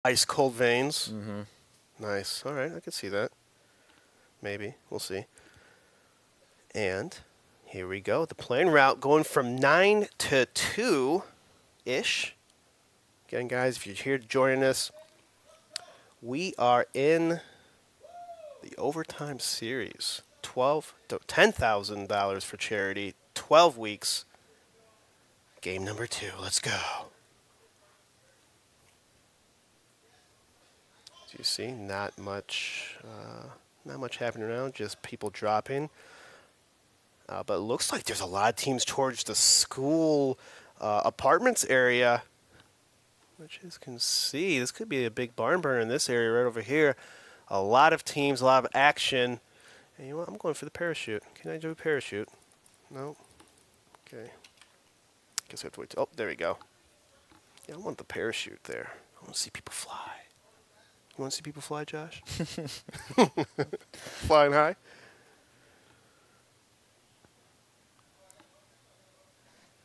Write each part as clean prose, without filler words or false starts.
Ice cold veins. Mm-hmm. Nice. All right, I can see that. Maybe. We'll see. And here we go. The plane route going from 9 to 2 ish. Again, guys, if you're here joining us, we are in the overtime series. $10,000 for charity. 12 weeks. Game number 2. Let's go. As you see, not much happening around. Just people dropping. But it looks like there's a lot of teams towards the school apartments area. Which, as you can see, this could be a big barn burner in this area right over here. A lot of teams, a lot of action. And you know what? I'm going for the parachute. Can I do a parachute? No. Okay. Guess we have to wait. Oh, there we go. Yeah, I want the parachute there. I want to see people fly. You want to see people fly, Josh? Flying high?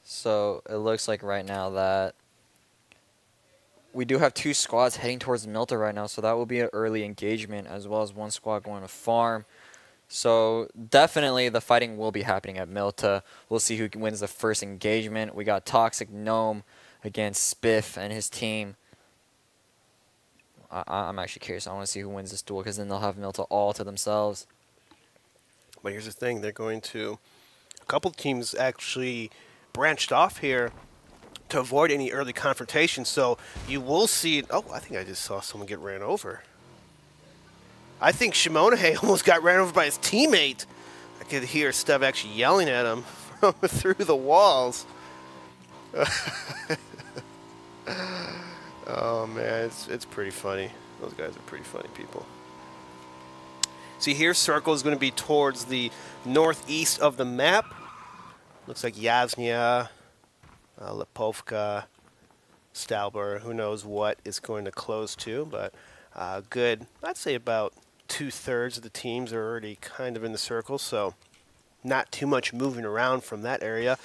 So it looks like right now that we do have 2 squads heading towards Milta right now, so that will be an early engagement as well as 1 squad going to farm. So definitely the fighting will be happening at Milta. We'll see who wins the first engagement. We got Toxic Gnome against Spiff and his team. I'm actually curious. I want to see who wins this duel because then they'll have Milta all to themselves. But here's the thing. They're going to... A couple teams actually branched off here to avoid any early confrontation. So you will see... Oh, I think I just saw someone get ran over. I think Shimonohe almost got ran over by his teammate. I could hear Stev actually yelling at him from through the walls. Oh, man, it's pretty funny. Those guys are pretty funny people. See, here, circle is going to be towards the northeast of the map. Looks like Yasnia, Lipovka, Stalber. Who knows what is going to close to, but good. I'd say about 2/3 of the teams are already kind of in the circle, so not too much moving around from that area.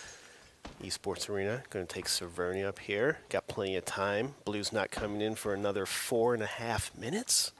Esports Arena, going to take Severnia up here. Got plenty of time. Blue's not coming in for another 4.5 minutes.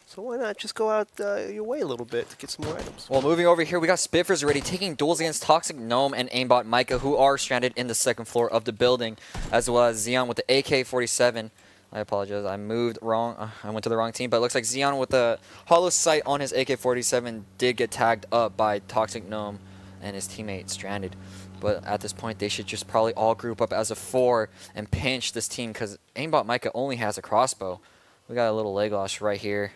So why not just go out your way a little bit to get some more items? Well, moving over here, we got Spiffers already taking duels against Toxic Gnome and Aimbot Micah, who are stranded in the 2nd floor of the building, as well as Xeon with the AK-47. I apologize, I moved wrong. I went to the wrong team, but it looks like Xeon with the hollow sight on his AK-47 did get tagged up by Toxic Gnome and his teammate stranded. But at this point, they should just probably all group up as a 4 and pinch this team because Aimbot Micah only has a crossbow. We got a little Legolas right here.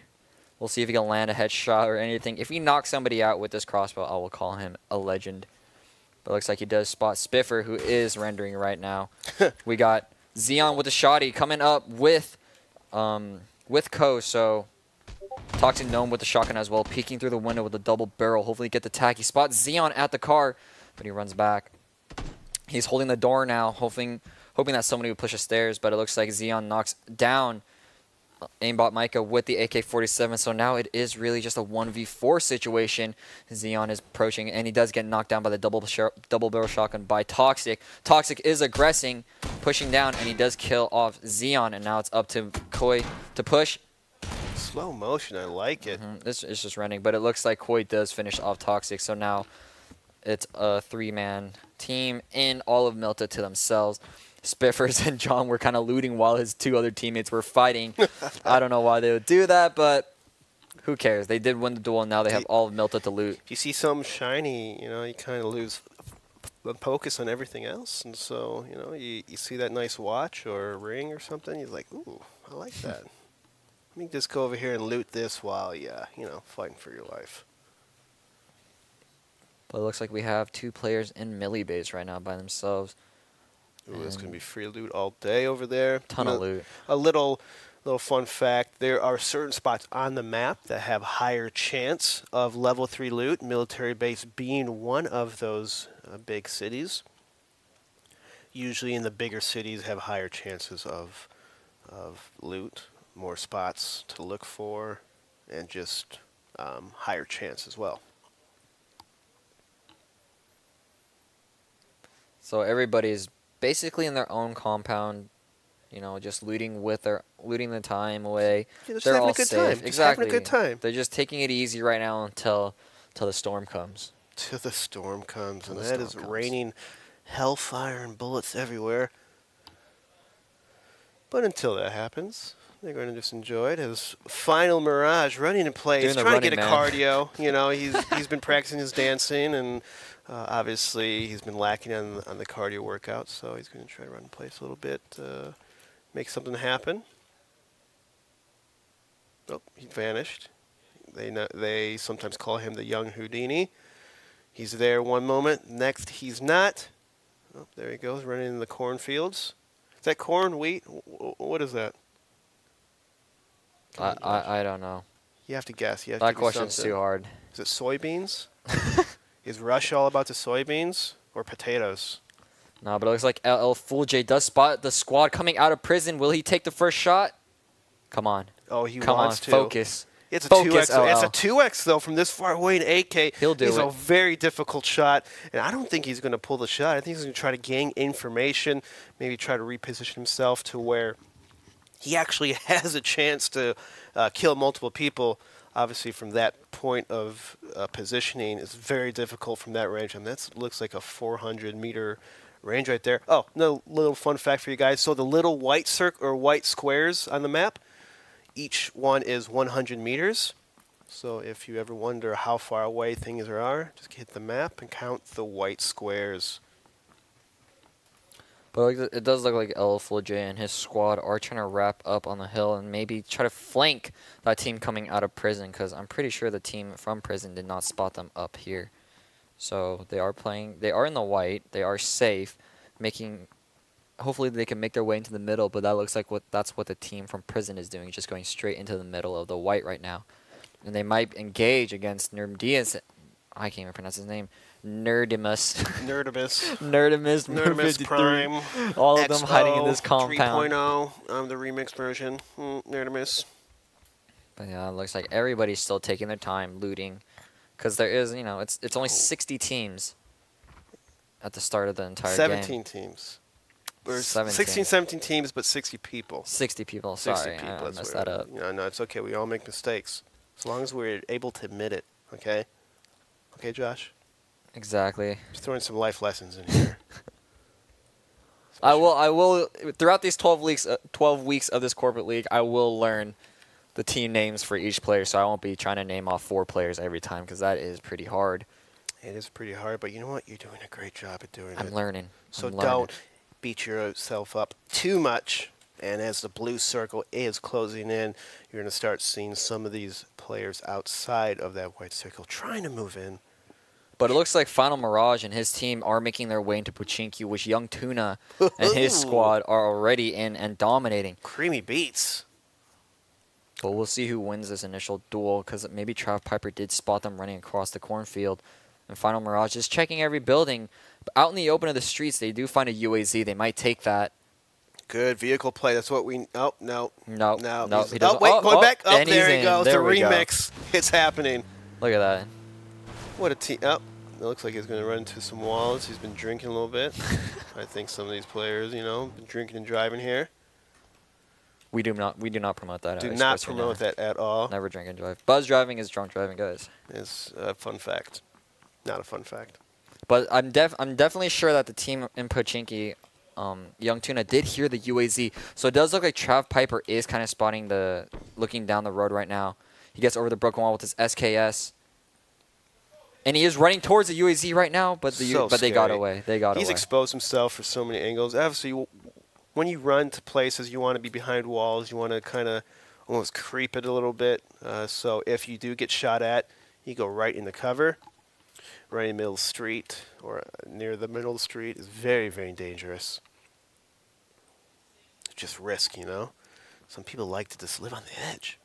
We'll see if he can land a headshot or anything. If he knocks somebody out with this crossbow, I will call him a legend. But it looks like he does spot Spiffer, who is rendering right now. We got Xeon with the shotty coming up with Ko. So Toxic Gnome with the shotgun as well, peeking through the window with a double barrel. Hopefully get the tag. He spots Xeon at the car, but he runs back. He's holding the door now, hoping that somebody would push the stairs, but it looks like Xeon knocks down Aimbot Micah with the AK-47, so now it is really just a 1v4 situation. Xeon is approaching, and he does get knocked down by the double barrel shotgun by Toxic. Toxic is aggressing, pushing down, and he does kill off Xeon, and now it's up to Koi to push. Slow motion, I like it. This is just running, but it looks like Koi does finish off Toxic, so now it's a 3-man team in all of Milta to themselves. Spiffers and John were kind of looting while his 2 other teammates were fighting. I don't know why they would do that, but who cares? They did win the duel, and now they have all of Milta to loot. If you see something shiny, you know, you kind of lose focus on everything else. And so, you know, you see that nice watch or a ring or something, you're like, ooh, I like that. Let me just go over here and loot this while you know, fighting for your life. But it looks like we have 2 players in Millie base right now by themselves. Ooh, it's going to be free loot all day over there. Ton of loot. A little fun fact, there are certain spots on the map that have higher chance of level 3 loot, military base being one of those big cities. Usually in the bigger cities have higher chances of loot, more spots to look for, and just higher chance as well. So everybody's basically in their own compound, you know, just looting the time away. Yeah, They're all having a good safe. time. Just Exactly. having a good time. They're just taking it easy right now until the storm comes. Till the storm comes, Till and the that storm is comes. raining hellfire and bullets everywhere. But until that happens, they're going to just enjoy it. His final Mirage running in place, Doing the trying to get running a man. cardio. You know, he's been practicing his dancing, and obviously he's been lacking on the cardio workout. So he's going to try to run in place a little bit, make something happen. Oh, he vanished. They sometimes call him the young Houdini. He's there one moment, next he's not. Oh, there he goes, running in the cornfields. Is that corn, wheat? What is that? I don't know. You have to guess. You have That to question's too hard. Is it soybeans? Is Rush all about the soybeans or potatoes? No, but it looks like LL Fool J does spot the squad coming out of prison. Will he take the first shot? Come on. Oh, he Come on, wants to. focus. It's a Focus, 2x. It's a LL. 2x though from this far away in AK. He'll do It's a it. very difficult shot, and I don't think he's going to pull the shot. I think he's going to try to gain information, maybe try to reposition himself to where he actually has a chance to kill multiple people. Obviously, from that point of positioning, it's very difficult from that range, and that looks like a 400-meter range right there. Oh, no little fun fact for you guys. So the little white white squares on the map, each one is 100 meters. So if you ever wonder how far away things are, just hit the map and count the white squares. But it does look like LL Fool J and his squad are trying to wrap up on the hill and maybe try to flank that team coming out of prison, because I'm pretty sure the team from prison did not spot them up here. So they are in the white, they are safe, hopefully they can make their way into the middle, but that looks like that's what the team from prison is doing, just going straight into the middle of the white right now. And they might engage against Nerdimus. I can't even pronounce his name. Nerdimus. Nerdimus Prime. All of them hiding in this compound. 3.0, the remix version. Nerdimus. But yeah, it looks like everybody's still taking their time looting, because there is, it's only 60 teams at the start of the entire 17 game. teams. Or 17. 16, 17 teams, but 60 people. 60 people. 60 Sorry, people. I messed that up. No, it's okay. We all make mistakes. As long as we're able to admit it, okay? Okay, Josh? Exactly. Just throwing some life lessons in here. I will throughout these 12 weeks of this corporate league, I will learn the team names for each player, so I won't be trying to name off 4 players every time, because that is pretty hard. It is pretty hard, but you know what? You're doing a great job at doing it. I'm learning. So don't beat yourself up too much. And as the blue circle is closing in, you're going to start seeing some of these players outside of that white circle trying to move in. But it looks like Final Mirage and his team are making their way into Pochinki, which Young Tuna and his squad are already in and dominating. Creamy beats. But we'll see who wins this initial duel, because maybe Trav Piper did spot them running across the cornfield. And Final Mirage is checking every building. But out in the open of the streets, they do find a UAZ. They might take that. Good vehicle play. That's what we... Oh, no. No. He doesn't. Wait, going back. Oh, there he goes. There the remix. It's happening. Look at that. What a team. Oh, it looks like he's going to run into some walls. He's been drinking a little bit. I think some of these players, been drinking and driving here. We do not promote that. Do not promote that at all. Never drink and drive. Buzz driving is drunk driving, guys. It's a fun fact. Not a fun fact. But I'm definitely sure that the team in Pochinki, Young Tuna, did hear the UAZ. So it does look like Trav Piper is kind of looking down the road right now. He gets over the broken wall with his SKS. And he is running towards the UAZ right now, but they got away. He's exposed himself for so many angles. Obviously, when you run to places, you want to be behind walls. You want to kind of almost creep it a little bit. So if you do get shot at, you go right in the cover. Right in the middle of the street or near the middle of the street is very, very dangerous. It's just risk, Some people like to just live on the edge.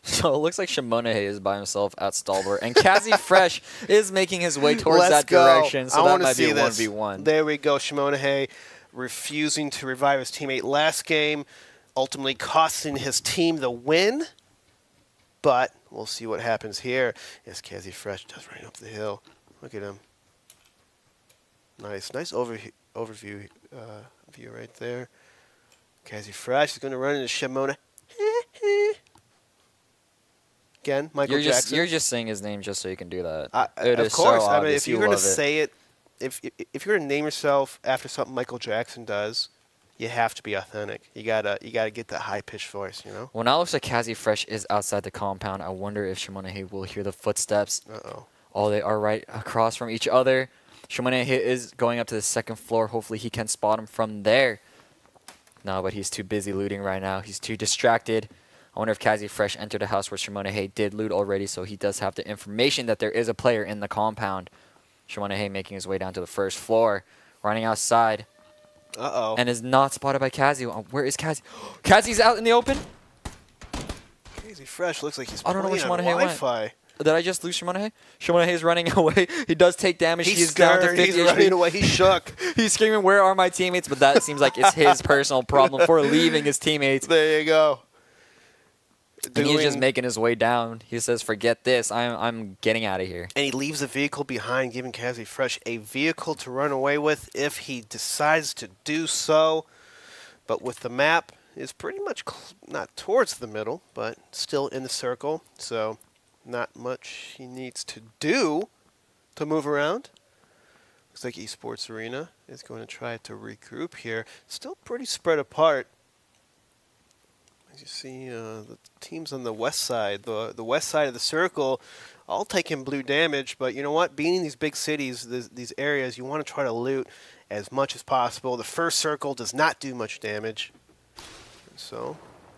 So it looks like Shimonehe is by himself at Stalbert, and Kazi Fresh is making his way towards that direction, so that might be a 1v1. There we go. Shimonehe refusing to revive his teammate last game, ultimately costing his team the win. But we'll see what happens here. Yes, Kazi Fresh does run up the hill. Look at him. Nice overview view right there. Kazi Fresh is going to run into Shimona. Again, Michael Jackson. You're just saying his name just so you can do that. Of course. I mean, if you're going to say it, if you're going to name yourself after something Michael Jackson does, you have to be authentic. You gotta get that high pitched voice, you know. Well, now it looks like Kazi Fresh is outside the compound. I wonder if Shimonehe will hear the footsteps. Oh, they are right across from each other. Shimonehe is going up to the second floor. Hopefully he can spot him from there. No, but he's too busy looting right now. He's too distracted. I wonder if Kazi Fresh entered a house where Shimonehe did loot already, so he does have the information that there is a player in the compound. Shimonehe making his way down to the first floor, running outside. And is not spotted by Kazi. Where is Kazi? Kazi's out in the open? Kazi Fresh looks like he's I don't know where playing on Shimonehe Wi-Fi. Did I just lose Shimonehe? Shimonehe is running away. He does take damage. He's He is down to scared. 50 He's running away. He's shook. He's screaming, "Where are my teammates?" But that seems like it's his personal problem for leaving his teammates. There you go. And he's just making his way down. He says, "Forget this. I'm getting out of here." And he leaves a vehicle behind, giving Kazi Fresh a vehicle to run away with if he decides to do so. But with the map, is pretty much not towards the middle, but still in the circle. So not much he needs to do to move around. Looks like Esports Arena is going to try to regroup here. Still pretty spread apart. As you see, the teams on the west side, the west side of the circle, all taking blue damage. But you know what? Being in these big cities, these areas, you want to try to loot as much as possible. The first circle does not do much damage. So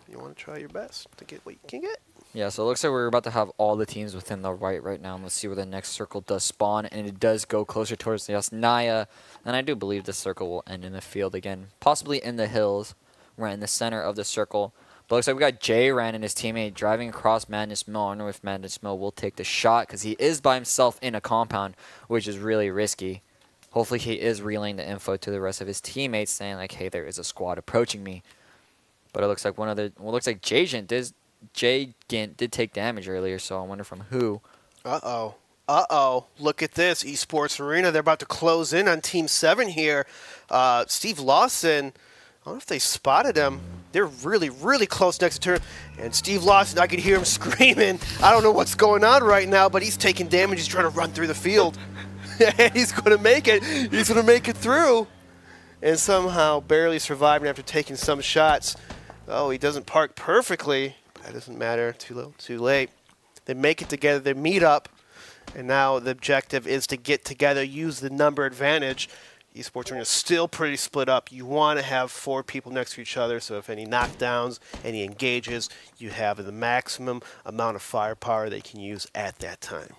you want to try your best to get what you can get. Yeah, so it looks like we're about to have all the teams within the right now. And let's see where the next circle does spawn. And it does go closer towards the Yasnaya. And I do believe this circle will end in the field again. Possibly in the hills. We're in the center of the circle. But looks like we got J-Ran and his teammate driving across Madness Mill. I wonder if Madness Mill will take the shot. Because he is by himself in a compound. Which is really risky. Hopefully he is relaying the info to the rest of his teammates. Saying like, hey, there is a squad approaching me. But it looks like looks like J-Gint did take damage earlier, so I wonder from who. Look at this. Esports Arena, they're about to close in on Team 7 here. Steve Lawson, I don't know if they spotted him. They're really, really close next to turn. And Steve Lawson, I could hear him screaming. I don't know what's going on right now, but he's taking damage. He's trying to run through the field. And he's going to make it. He's going to make it through. And somehow barely surviving after taking some shots. Oh, he doesn't park perfectly. That doesn't matter. Too little, too late. They make it together. They meet up. And now the objective is to get together, use the number advantage. Esports Arena is still pretty split up. You want to have 4 people next to each other, so if any knockdowns, any engages, you have the maximum amount of firepower they can use at that time.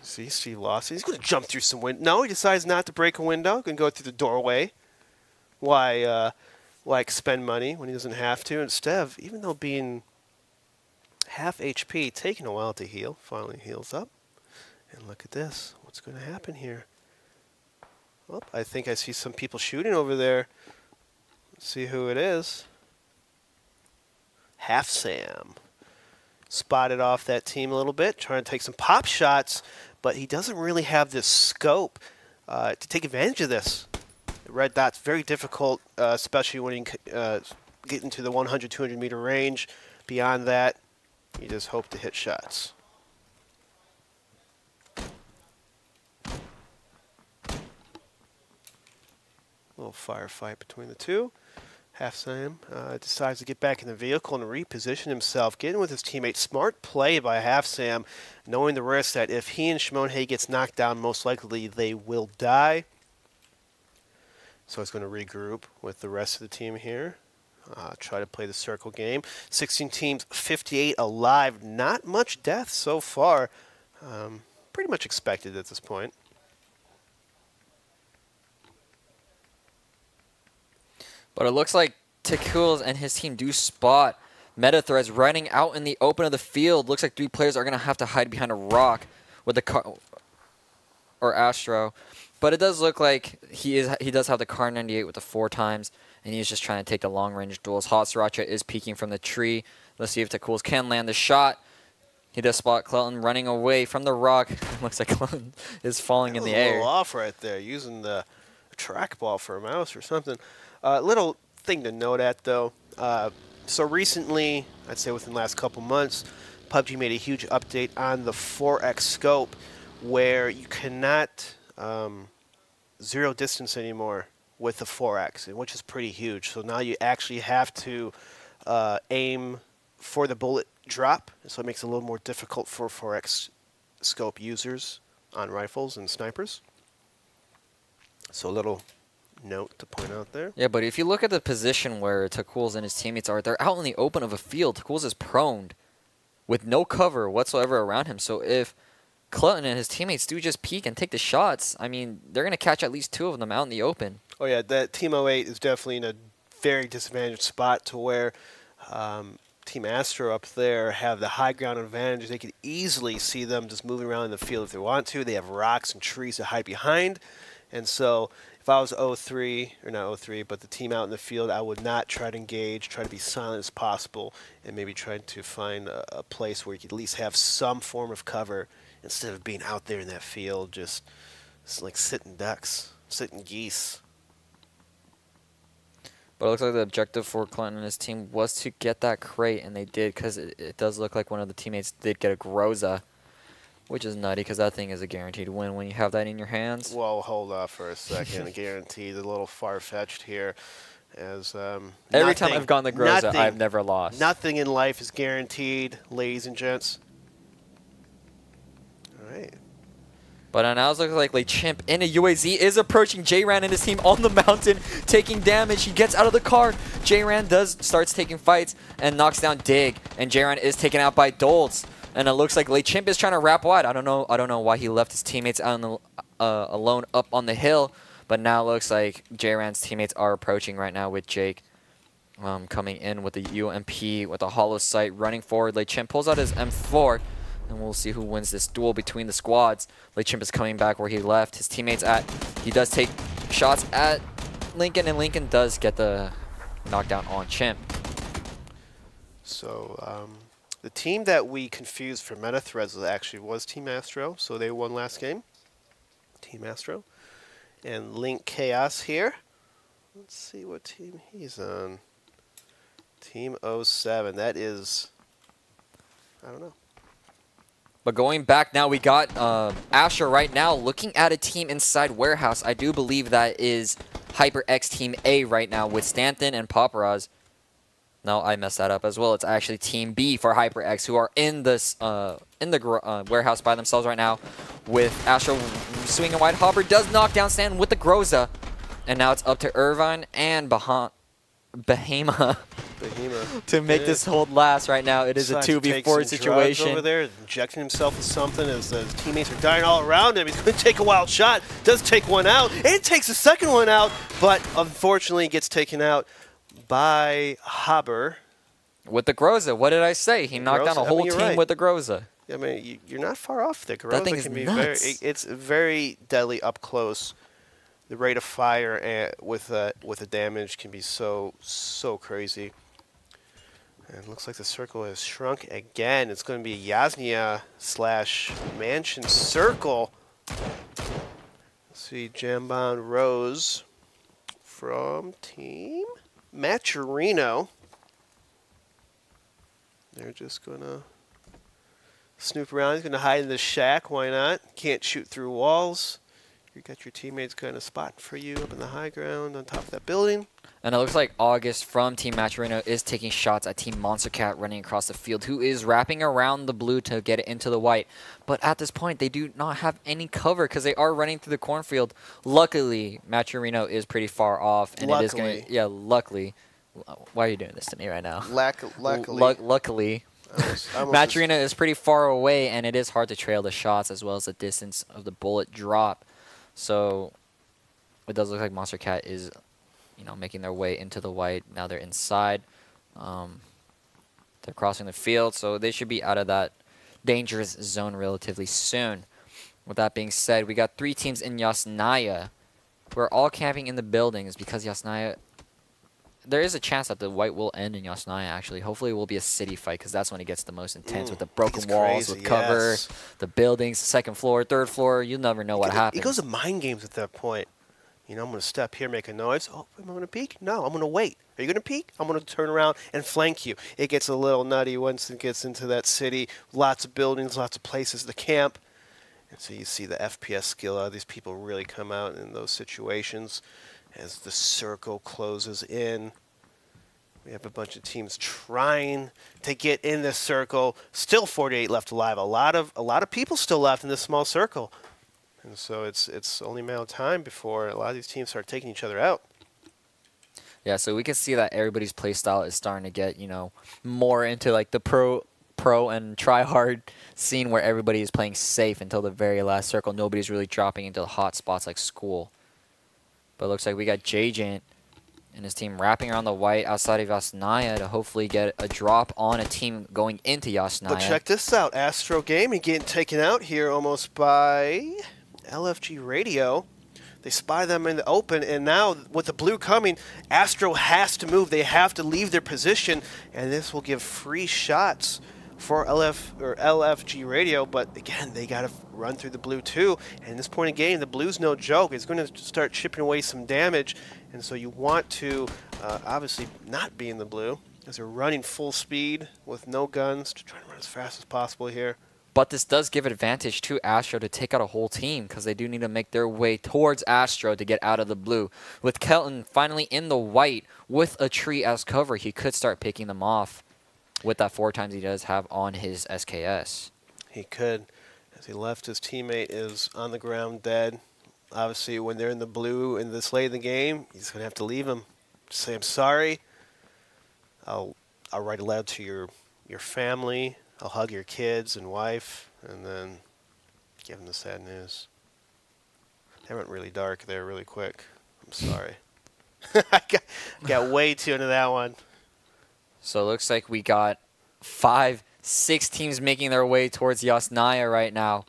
See, Steve Lawson. He's going to jump through some window. No, he decides not to break a window. Going to go through the doorway. Why expend money when he doesn't have to? Instead, even though being half HP, taking a while to heal, finally heals up. And look at this. What's going to happen here? Oh, I think I see some people shooting over there. Let's see who it is. Half Sam. Spotted off that team a little bit, trying to take some pop shots, but he doesn't really have this scope to take advantage of this. The red dot's very difficult, especially when you get into the 100, 200 meter range. Beyond that, you just hope to hit shots. A little firefight between the two. Half Sam decides to get back in the vehicle and reposition himself, getting with his teammate. Smart play by Half Sam, knowing the risk that if he and Shimonehe gets knocked down, most likely they will die. So he's going to regroup with the rest of the team here. Try to play the circle game. 16 teams, 58 alive. Not much death so far. Pretty much expected at this point. But it looks like Takuls and his team do spot Metathreads running out in the open of the field. Looks like 3 players are going to have to hide behind a rock with the car or Astro. But it does look like he does have the Car 98 with the 4 times, and he's just trying to take the long range duels. Hot Sriracha is peeking from the tree. Let's see if Takuls can land the shot. He does spot Clelton running away from the rock. Looks like Clelton is falling in the air. A little off right there, using the trackball for a mouse or something. Little thing to note at though. So recently, I'd say within the last couple months, PUBG made a huge update on the 4X scope, where you cannot zero distance anymore with the 4X, which is pretty huge. So now you actually have to aim for the bullet drop, so it makes it a little more difficult for 4X scope users on rifles and snipers. So a little note to point out there. Yeah, but if you look at the position where Takuls and his teammates are, they're out in the open of a field. Takuls is proned with no cover whatsoever around him. So if Clelton and his teammates do just peek and take the shots, I mean, they're going to catch at least 2 of them out in the open. Oh yeah, that Team 08 is definitely in a very disadvantaged spot to where Team Astro up there have the high ground advantage. They could easily see them just moving around in the field if they want to. They have rocks and trees to hide behind. And so if I was 03, or not 03, but the team out in the field, I would not try to engage, try to be silent as possible, and maybe try to find a place where you could at least have some form of cover instead of being out there in that field just like sitting ducks, sitting geese. But it looks like the objective for Clelton and his team was to get that crate, and they did, because it does look like one of the teammates did get a Groza, which is nutty because that thing is a guaranteed win when you have that in your hands. Well, hold off for a second. Guaranteed, a little far-fetched here. As every time I've gotten the Groza, I've never lost. Nothing in life is guaranteed, ladies and gents. All right. But now it looks like LeChimp in a UAZ is approaching JRAN and his team on the mountain, taking damage. He gets out of the car. JRAN starts taking fights and knocks down Dig, and JRAN is taken out by Dolz. And it looks like LeChimp is trying to wrap wide. I don't know why he left his teammates out alone up on the hill. But now it looks like JRAN's teammates are approaching right now with Jake coming in with the UMP with a hollow sight running forward. LeChimp pulls out his M4. And we'll see who wins this duel between the squads. LeChimp is coming back where he left. His teammates he does take shots at Lincoln, and Lincoln does get the knockdown on Chimp. So the team that we confused for meta threads actually was Team Astro, so they won last game. Team Astro. And Link Chaos here. Let's see what team he's on. Team 07. That is, I don't know. But going back now, we got Asher right now looking at a team inside Warehouse. I do believe that is HyperX Team A right now with Stanton and Paparazz. No, I messed that up as well. It's actually Team B for HyperX, who are in this warehouse by themselves right now. With Asher swinging wide, Hopper does knock down Stanton with the Groza, and now it's up to Irvine and Bahama to make this hold last right now. It is a 2v4 situation. Over there, injecting himself with something as his teammates are dying all around him. He's going to take a wild shot. Does take one out. And takes a second one out, but unfortunately gets taken out by Haber. With the Groza. What did I say? He knocked down a whole team with the Groza. I mean, you're not far off there. That thing is nuts. It's very deadly up close. The rate of fire with the damage can be so crazy. And looks like the circle has shrunk again. It's going to be Yasnia / Mansion Circle. Let's see, Jambound Rose from Team Maturino. They're just going to snoop around. He's going to hide in the shack. Why not? Can't shoot through walls. You got your teammates kind of spotting for you up in the high ground on top of that building. And it looks like August from Team Maturino is taking shots at Team Monstercat running across the field, who is wrapping around the blue to get it into the white. But at this point, they do not have any cover because they are running through the cornfield. Luckily, Maturino is pretty far off. And luckily. It is going to, yeah, luckily. Why are you doing this to me right now? Luckily. Maturino is pretty far away, and it is hard to trail the shots as well as the distance of the bullet drop. So it does look like Monstercat is, making their way into the white. Now they're inside. They're crossing the field, so they should be out of that dangerous zone relatively soon. With that being said, we got 3 teams in Yasnaya. We're all camping in the buildings because Yasnaya there is a chance that the white will end in Yasnaya, actually. Hopefully it will be a city fight, because that's when it gets the most intense with the broken walls, with cover, yes. the buildings, second floor, third floor. You never know what happens. It goes to mind games at that point. You know, I'm going to step here, make a noise. Oh, am I going to peek? No, I'm going to wait. Are you going to peek? I'm going to turn around and flank you. It gets a little nutty once it gets into that city. Lots of buildings, lots of places to camp. And so you see the FPS skill out of these people really come out in those situations as the circle closes in. We have a bunch of teams trying to get in this circle. Still 48 left alive. A lot of people still left in this small circle. And so it's only a matter of time before a lot of these teams start taking each other out. Yeah, so we can see that everybody's play style is starting to get, you know, more into like the pro and try hard scene where everybody is playing safe until the very last circle. Nobody's really dropping into the hot spots like school. But it looks like we got Jagent and his team wrapping around the white outside of Yasnaya to hopefully get a drop on a team going into Yasnaya. But check this out. Astro Gaming getting taken out here almost by LFG Radio. They spy them in the open, and now with the blue coming, Astro has to move. They have to leave their position, and this will give free shots for LFG Radio. But again, they got to run through the blue too. And at this point in the game, the blue's no joke. It's going to start chipping away some damage, and so you want to obviously not be in the blue as they're running full speed with no guns to try to run as fast as possible here. But this does give advantage to Astro to take out a whole team, because they do need to make their way towards Astro to get out of the blue. With Kelton finally in the white with a tree as cover, he could start picking them off with that 4 times he does have on his SKS. He could. As he left, his teammate is on the ground dead. Obviously, when they're in the blue in this late in the game, he's going to have to leave him. Just say, I'm sorry. I'll write a letter to your family. I'll hug your kids and wife, and then give them the sad news. They went really dark there really quick. I'm sorry. I got way too into that one. So it looks like we got 5, 6 teams making their way towards Yasnaya right now.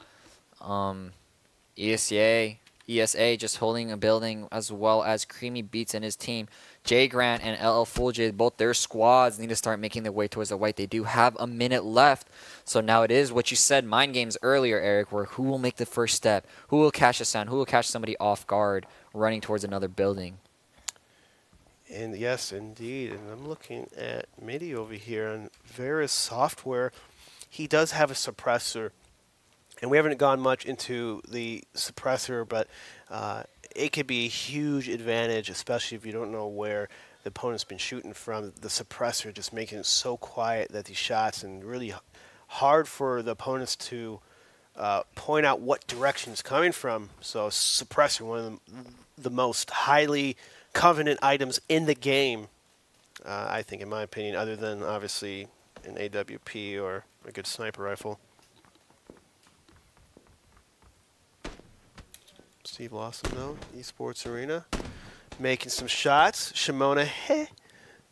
ESA just holding a building, as well as Creamy Beats and his team. Jay Grant and LL Full J, both their squads need to start making their way towards the white. They do have a minute left. So now it is what you said, mind games earlier, Eric, where who will make the first step? Who will catch a sound? Who will catch somebody off guard running towards another building? And yes, indeed. And I'm looking at MIDI over here on Varus Software. He does have a suppressor. And we haven't gone much into the suppressor, but it could be a huge advantage, especially if you don't know where the opponent's been shooting from. The suppressor just making it so quiet that these shots, and really hard for the opponents to point out what direction it's coming from. So suppressor, one of the most highly coveted items in the game, I think, in my opinion, other than obviously an AWP or a good sniper rifle. Steve Lawson, though, Esports Arena, making some shots. Shimona,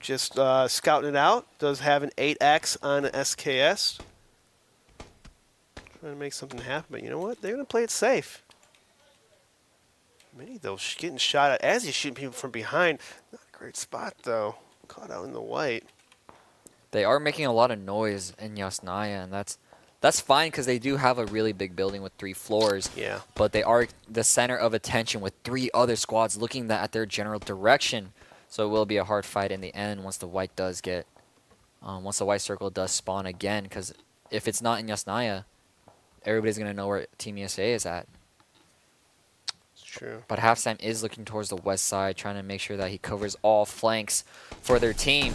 just scouting it out. Does have an 8X on an SKS. Trying to make something happen, but you know what? They're going to play it safe. Many, though, getting shot at as he's shooting people from behind. Not a great spot, though. Caught out in the white. They are making a lot of noise in Yasnaya, and that's fine, because they do have a really big building with 3 floors. Yeah. But they are the center of attention with 3 other squads looking at their general direction. So it will be a hard fight in the end once the white does get, once the white circle does spawn again. Because if it's not in Yasnaya, everybody's going to know where Team ESA is at. It's true. But Halfsam is looking towards the west side, trying to make sure that he covers all flanks for their team.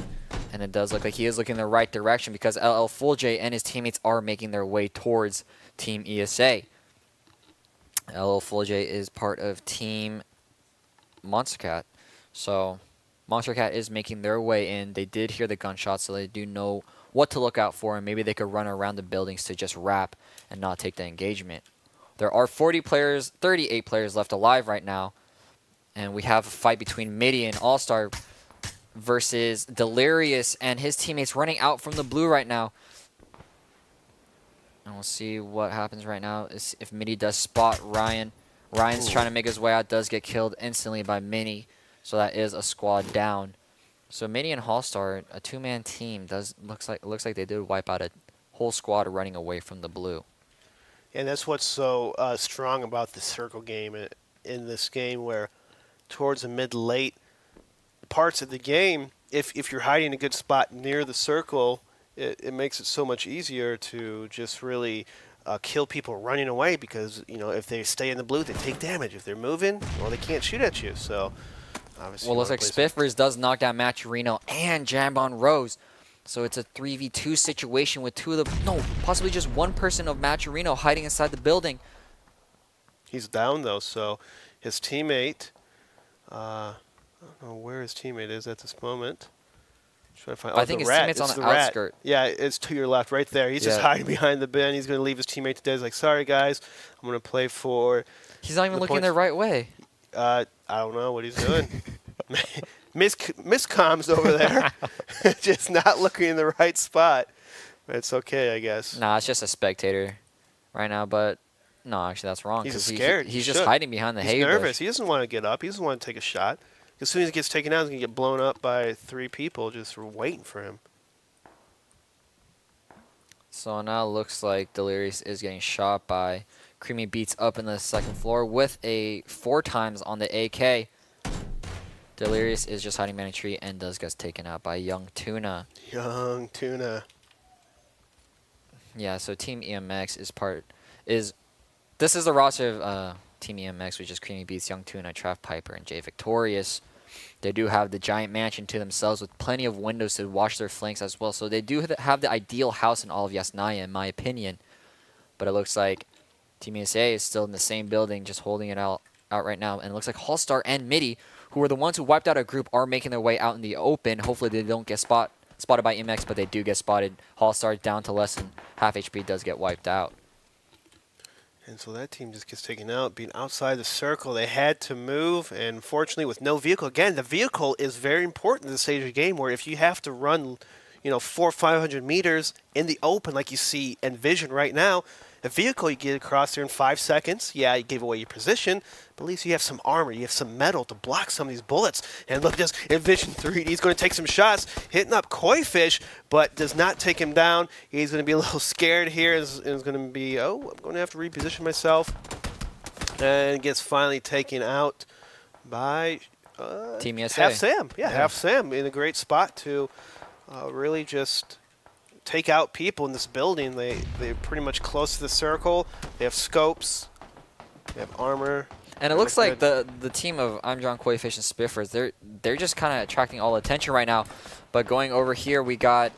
And it does look like he is looking in the right direction, because LL Full J and his teammates are making their way towards Team ESA. LL Full J is part of Team Monstercat. So Monstercat is making their way in. They did hear the gunshots, so they do know what to look out for, and maybe they could run around the buildings to just wrap and not take the engagement. There are 38 players left alive right now, and we have a fight between MIDI and All-Star versus Delirious and his teammates running out from the blue right now. And we'll see what happens right now. If MIDI does spot Ryan. Ryan's trying to make his way out, does get killed instantly by Mini. So that is a squad down. So Midi and Hallstar, a two-man team, looks like they did wipe out a whole squad running away from the blue. And that's what's so strong about the circle game in this game, where towards the mid-late parts of the game, if you're hiding a good spot near the circle, it makes it so much easier to just really kill people running away, because if they stay in the blue, they take damage. If they're moving, well, they can't shoot at you. So obviously, well, looks like Spiffers does knock down Maturino and Jambon Rose. So it's a 3v2 situation with possibly just one person of Maturino hiding inside the building. He's down though, so his teammate, I don't know where his teammate is at this moment. Trying to find, I think his teammate's on the outskirt. Yeah, it's to your left, right there. He's just hiding behind the bin. He's going to leave his teammate to dead. He's like, sorry guys, I'm going to play for. He's not even looking the right way. I don't know what he's doing. Miscoms over there, just not looking in the right spot. But it's okay, I guess. Nah, it's just a spectator right now. But no, actually, that's wrong. He's scared. He's just hiding behind the hay He's nervous. bush. He doesn't want to get up. He doesn't want to take a shot. As soon as he gets taken out, he's going to get blown up by 3 people just waiting for him. So now it looks like Delirious is getting shot by Creamy Beats up in the second floor with a 4 times on the AK. Delirious is just hiding behind a tree and does get taken out by Young Tuna. Young Tuna. Yeah, so Team EMX this is the roster of Team EMX, which is Creamy Beats, Young Tuna, Trav Piper, and Jay Victorious. They do have the giant mansion to themselves with plenty of windows to watch their flanks as well. So they do have the ideal house in all of Yasnaya, in my opinion. But it looks like Team ESA is still in the same building, just holding it out right now. And it looks like Hallstar and Midi, who were the ones who wiped out a group, are making their way out in the open. Hopefully they don't get spotted by EMX, but they do get spotted. Hallstar down to less than half HP does get wiped out. And so that team just gets taken out, being outside the circle. They had to move, and unfortunately with no vehicle. Again, the vehicle is very important in this stage of the game, where if you have to run 400 or 500 meters in the open like you see Envision right now, a vehicle you get across there in 5 seconds. Yeah, you gave away your position, but at least you have some armor, you have some metal to block some of these bullets. And look at this, Envision 3, he's going to take some shots, hitting up Koi Fish, but does not take him down. He's going to be a little scared here, and is going to be, I'm going to have to reposition myself. And gets finally taken out by Team ESA. Half Sam. Yeah, Half Sam in a great spot to really just take out people in this building. They're pretty much close to the circle. They have scopes. They have armor. And it looks like the team of I'm John, Koi Fish, and Spiffers, they're just kind of attracting all attention right now. But going over here, we got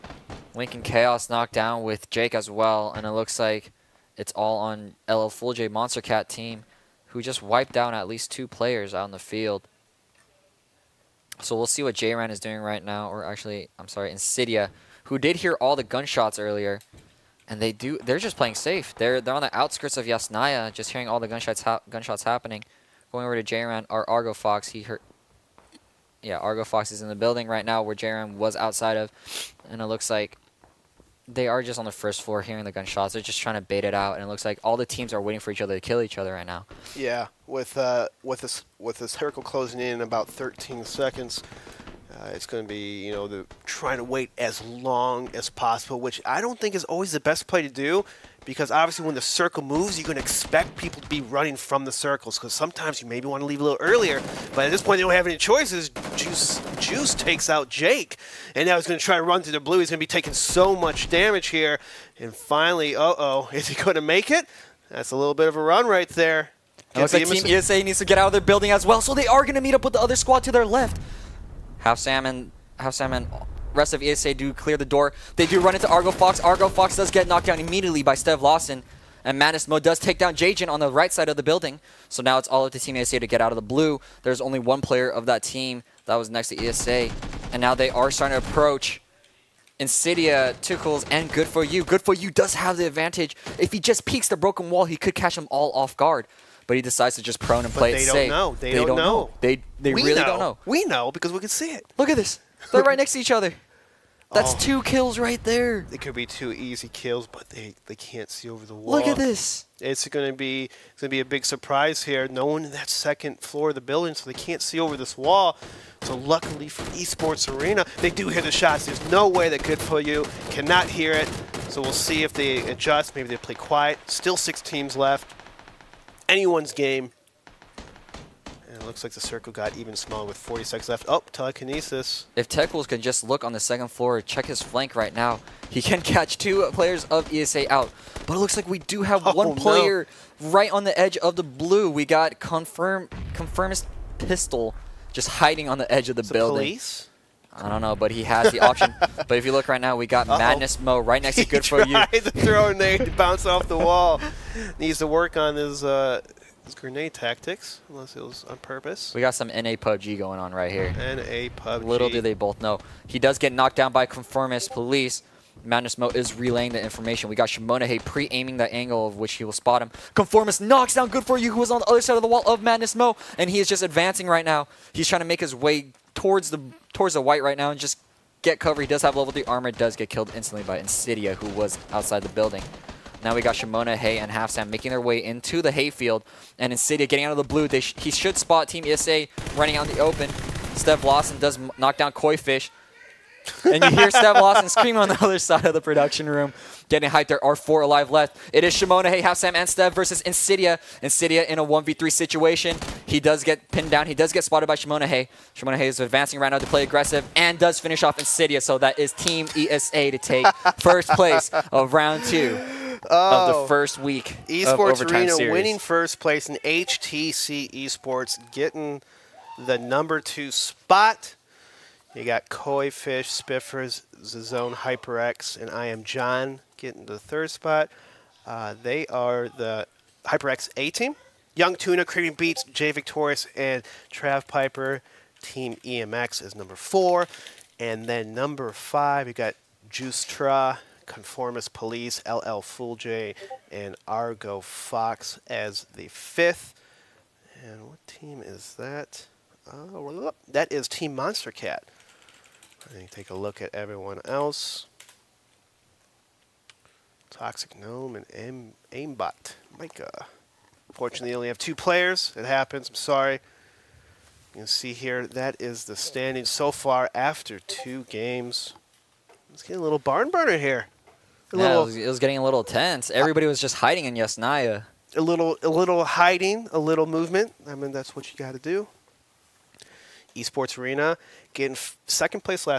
Lincoln Chaos knocked down with Jake as well. And it looks like it's all on LL Full J Monster Cat team, who just wiped down at least 2 players out in the field. So we'll see what J-Ran is doing right now. Or actually, I'm sorry, Insidia, who did hear all the gunshots earlier, and they're just playing safe. They're on the outskirts of Yasnaya, just hearing all the gunshots happening. Going over to J-Ran, our Argo Fox, Argo Fox is in the building right now where J-Ran was outside of, and it looks like they are just on the first floor hearing the gunshots. They're just trying to bait it out, and it looks like all the teams are waiting for each other to kill each other right now. Yeah, with the circle closing in about 13 seconds. It's going to be, trying to wait as long as possible, which I don't think is always the best play to do, because obviously when the circle moves, you're going to expect people to be running from the circles, because sometimes you maybe want to leave a little earlier, but at this point they don't have any choices. Juice takes out Jake, and now he's going to try to run through the blue. He's going to be taking so much damage here, and finally, is he going to make it? That's a little bit of a run right there. It looks like Team ESA needs to get out of their building as well, so they are going to meet up with the other squad to their left. Half Sam and rest of ESA do clear the door. They do run into Argo Fox. Argo Fox does get knocked down immediately by Stev Lawson. And Madness Mode does take down Jajin on the right side of the building. So now it's all up to Team ESA to get out of the blue. There's only one player of that team that was next to ESA. And now they are starting to approach Insidia, Tickles, and Good For You. Good For You does have the advantage. If he just peeks the broken wall, he could catch them all off guard. But he decides to just prone and play it safe. They don't know. They don't know. They really don't know. We know because we can see it. Look at this. They're right next to each other. That's 2 kills right there. It could be 2 easy kills, but they can't see over the wall. Look at this. It's gonna be a big surprise here. No one in that second floor of the building, so they can't see over this wall. So luckily for Esports Arena, they do hear the shots. There's no way that Good For You cannot hear it. So we'll see if they adjust. Maybe they play quiet. Still 6 teams left. Anyone's game. And it looks like the circle got even smaller with 40 seconds left. Oh, telekinesis. If Techwolves can just look on the second floor, check his flank right now, he can catch 2 players of ESA out. But it looks like we do have one player right on the edge of the blue. We got Confirmist Pistol just hiding on the edge of the building. Police? I don't know, but he has the option. But if you look right now, we got Madness Mo right next to Good For You. He tried to throw a nade to bounce off the wall. Needs to work on his grenade tactics, unless it was on purpose. We got some NA PUBG going on right here. NA PUBG. Little do they both know. He does get knocked down by Conformist Police. Madness Mo is relaying the information. We got Shimonahe pre-aiming the angle of which he will spot him. Conformist knocks down Good For You, who was on the other side of the wall of Madness Mo, and he is just advancing right now. He's trying to make his way towards the white right now and just get cover. He does have level 3 armor, does get killed instantly by Insidia, who was outside the building. Now we got Shimonahe and Half Sam making their way into the hayfield, and Insidia getting out of the blue. He should spot Team ESA running out in the open. Stev Lawson does knock down Koi Fish. And you hear Stev Lawson screaming on the other side of the production room. Getting hyped, there are 4 alive left. It is Shimonahe, Half Sam, and Stev versus Insidia. Insidia in a 1v3 situation. He does get pinned down. He does get spotted by Shimonahe. Shimonahe is advancing right now to play aggressive and does finish off Insidia. So that is Team ESA to take first place of round 2 of the first week of Esports Overtime Arena Series. winning first place in HTC Esports, getting the #2 spot. You got Koi Fish, Spiffers, Zazone, HyperX, and I Am John getting the 3rd spot. They are the HyperX A team. Young Tuna, Creating Beats, Jay Victorious, and Trav Piper. Team EMX is #4. And then #5, you got Juice Tra, Conformist Police, LL Fool J, and Argo Fox as the 5th. And what team is that? That is Team Monster Cat. Take a look at everyone else. Toxic Gnome and Aimbot. Micah. Fortunately, you only have 2 players. It happens. I'm sorry. You can see here, that is the standing so far after 2 games. It's getting a little barn burner here. It was getting a little tense. Everybody was just hiding in Yasnaya. A little hiding, a little movement. I mean, that's what you got to do. Esports Arena getting 2nd place last